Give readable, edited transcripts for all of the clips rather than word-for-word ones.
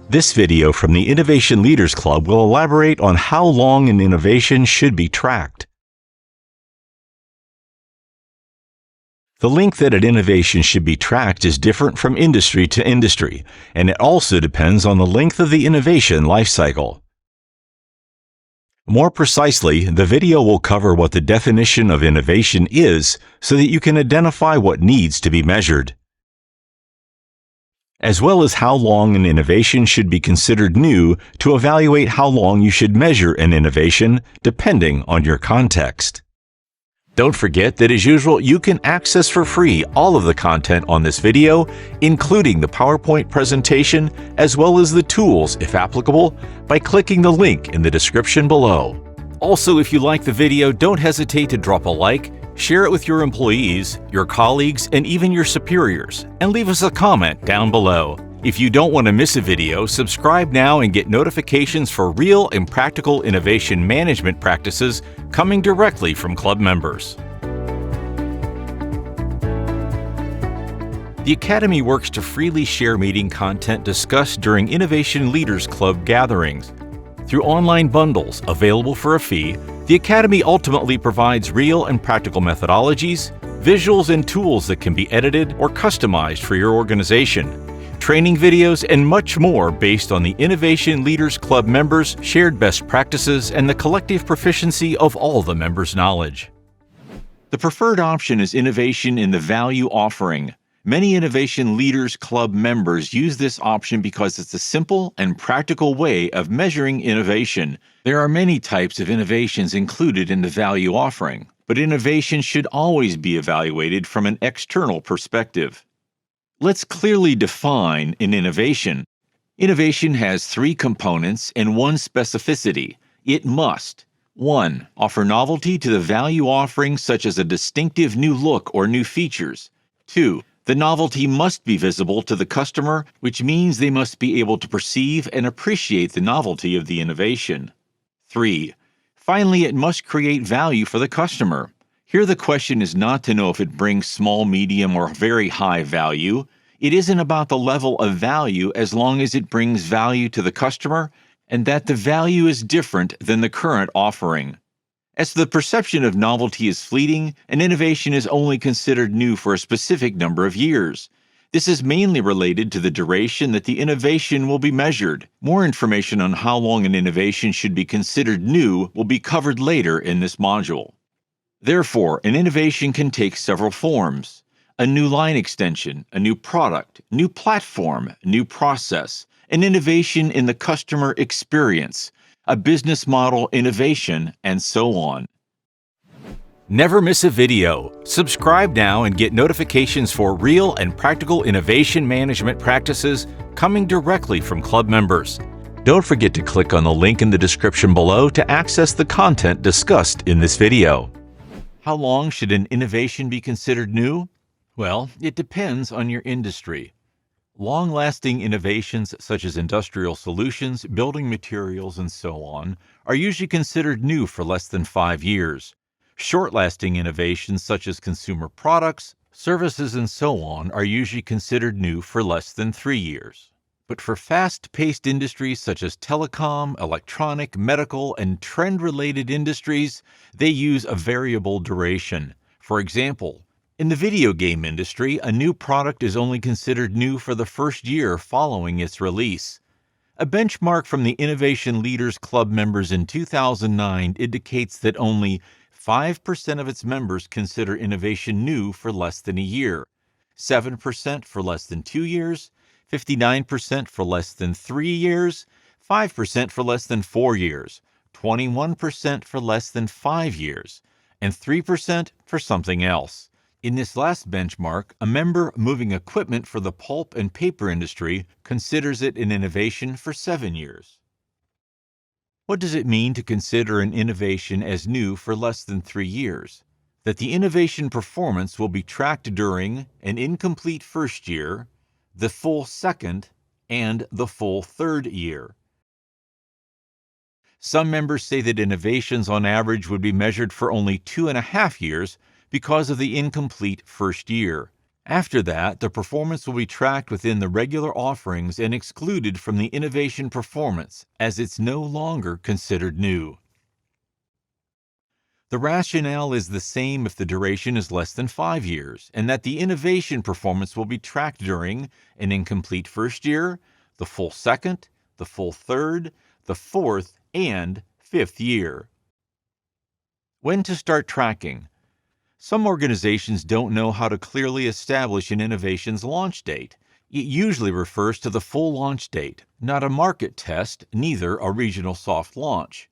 This video from the Innovation Leaders Club will elaborate on how long an innovation should be tracked. The length that an innovation should be tracked is different from industry to industry, and it also depends on the length of the innovation lifecycle. More precisely, the video will cover what the definition of innovation is so that you can identify what needs to be measured, as well as how long an innovation should be considered new to evaluate how long you should measure an innovation depending on your context. Don't forget that, as usual, you can access for free all of the content on this video, including the PowerPoint presentation, as well as the tools, if applicable, by clicking the link in the description below. Also, if you like the video, don't hesitate to drop a like, share it with your employees, your colleagues, and even your superiors, and leave us a comment down below. If you don't want to miss a video, subscribe now and get notifications for real and practical innovation management practices coming directly from club members. The Academy works to freely share meeting content discussed during Innovation Leaders Club gatherings. Through online bundles available for a fee, the Academy ultimately provides real and practical methodologies, visuals, and tools that can be edited or customized for your organization, training videos, and much more based on the Innovation Leaders Club members' shared best practices and the collective proficiency of all the members' knowledge. The preferred option is innovation in the value offering. Many Innovation Leaders Club members use this option because it's a simple and practical way of measuring innovation. There are many types of innovations included in the value offering, but innovation should always be evaluated from an external perspective. Let's clearly define an innovation. Innovation has three components and one specificity. It must: 1. Offer novelty to the value offering, such as a distinctive new look or new features. 2. The novelty must be visible to the customer, which means they must be able to perceive and appreciate the novelty of the innovation. 3. Finally, it must create value for the customer. Here the question is not to know if it brings small, medium, or very high value. It isn't about the level of value as long as it brings value to the customer and that the value is different than the current offering. As the perception of novelty is fleeting, an innovation is only considered new for a specific number of years. This is mainly related to the duration that the innovation will be measured. More information on how long an innovation should be considered new will be covered later in this module. Therefore, an innovation can take several forms: a new line extension, a new product, new platform, new process, an innovation in the customer experience, a business model innovation, and so on. Never miss a video. Subscribe now and get notifications for real and practical innovation management practices coming directly from club members. Don't forget to click on the link in the description below to access the content discussed in this video. How long should an innovation be considered new? Well, it depends on your industry. Long-lasting innovations such as industrial solutions, building materials, and so on are usually considered new for less than 5 years. Short-lasting innovations such as consumer products, services, and so on are usually considered new for less than 3 years. But for fast-paced industries such as telecom, electronic, medical, and trend-related industries, they use a variable duration. For example, in the video game industry, a new product is only considered new for the first year following its release. A benchmark from the Innovation Leaders Club members in 2009 indicates that only 5% of its members consider innovation new for less than a year, 7% for less than 2 years, 59% for less than 3 years, 5% for less than 4 years, 21% for less than 5 years, and 3% for something else. In this last benchmark, a member moving equipment for the pulp and paper industry considers it an innovation for 7 years. What does it mean to consider an innovation as new for less than 3 years? That the innovation performance will be tracked during an incomplete first year, the full second, and the full third year. Some members say that innovations on average would be measured for only 2.5 years because of the incomplete first year. After that, the performance will be tracked within the regular offerings and excluded from the innovation performance, as it's no longer considered new. The rationale is the same if the duration is less than 5 years, and that the innovation performance will be tracked during an incomplete first year, the full second, the full third, the fourth, and fifth year. When to start tracking? Some organizations don't know how to clearly establish an innovation's launch date. It usually refers to the full launch date, not a market test, neither a regional soft launch.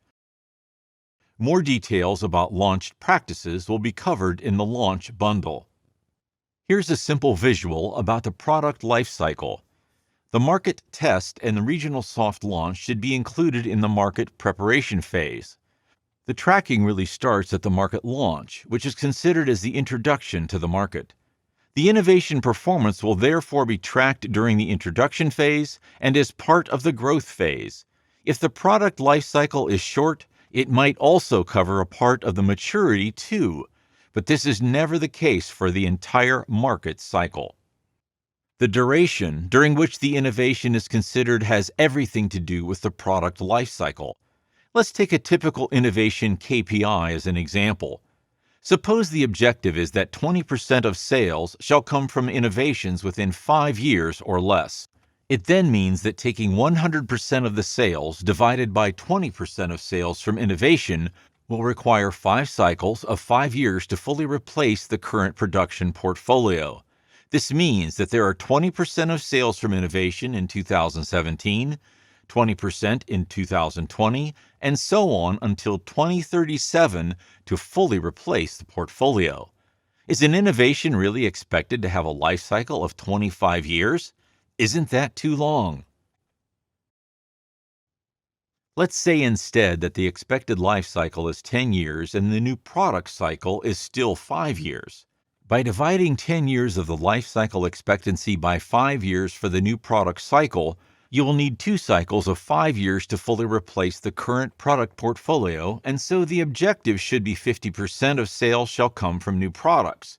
More details about launched practices will be covered in the launch bundle. Here's a simple visual about the product lifecycle. The market test and the regional soft launch should be included in the market preparation phase. The tracking really starts at the market launch, which is considered as the introduction to the market. The innovation performance will therefore be tracked during the introduction phase and as part of the growth phase. If the product lifecycle is short, it might also cover a part of the maturity too, but this is never the case for the entire market cycle. The duration during which the innovation is considered has everything to do with the product lifecycle. Let's take a typical innovation KPI as an example. Suppose the objective is that 20% of sales shall come from innovations within 5 years or less. It then means that taking 100% of the sales divided by 20% of sales from innovation will require 5 cycles of 5 years to fully replace the current production portfolio. This means that there are 20% of sales from innovation in 2017, 20% in 2020, and so on until 2037 to fully replace the portfolio. Is an innovation really expected to have a life cycle of 25 years? Isn't that too long? Let's say instead that the expected life cycle is 10 years and the new product cycle is still 5 years. By dividing 10 years of the life cycle expectancy by 5 years for the new product cycle, you will need 2 cycles of 5 years to fully replace the current product portfolio, and so the objective should be 50% of sales shall come from new products.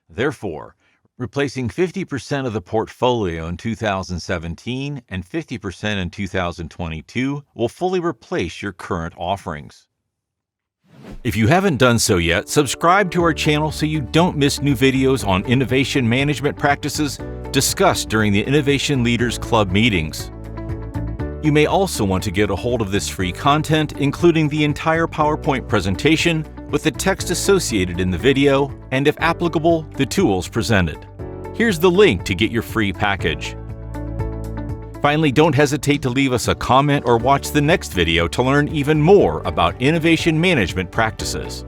Therefore, replacing 50% of the portfolio in 2017 and 50% in 2022 will fully replace your current offerings. If you haven't done so yet, subscribe to our channel so you don't miss new videos on innovation management practices discussed during the Innovation Leaders Club meetings. You may also want to get a hold of this free content, including the entire PowerPoint presentation with the text associated in the video, and if applicable, the tools presented. Here's the link to get your free package. Finally, don't hesitate to leave us a comment or watch the next video to learn even more about innovation management practices.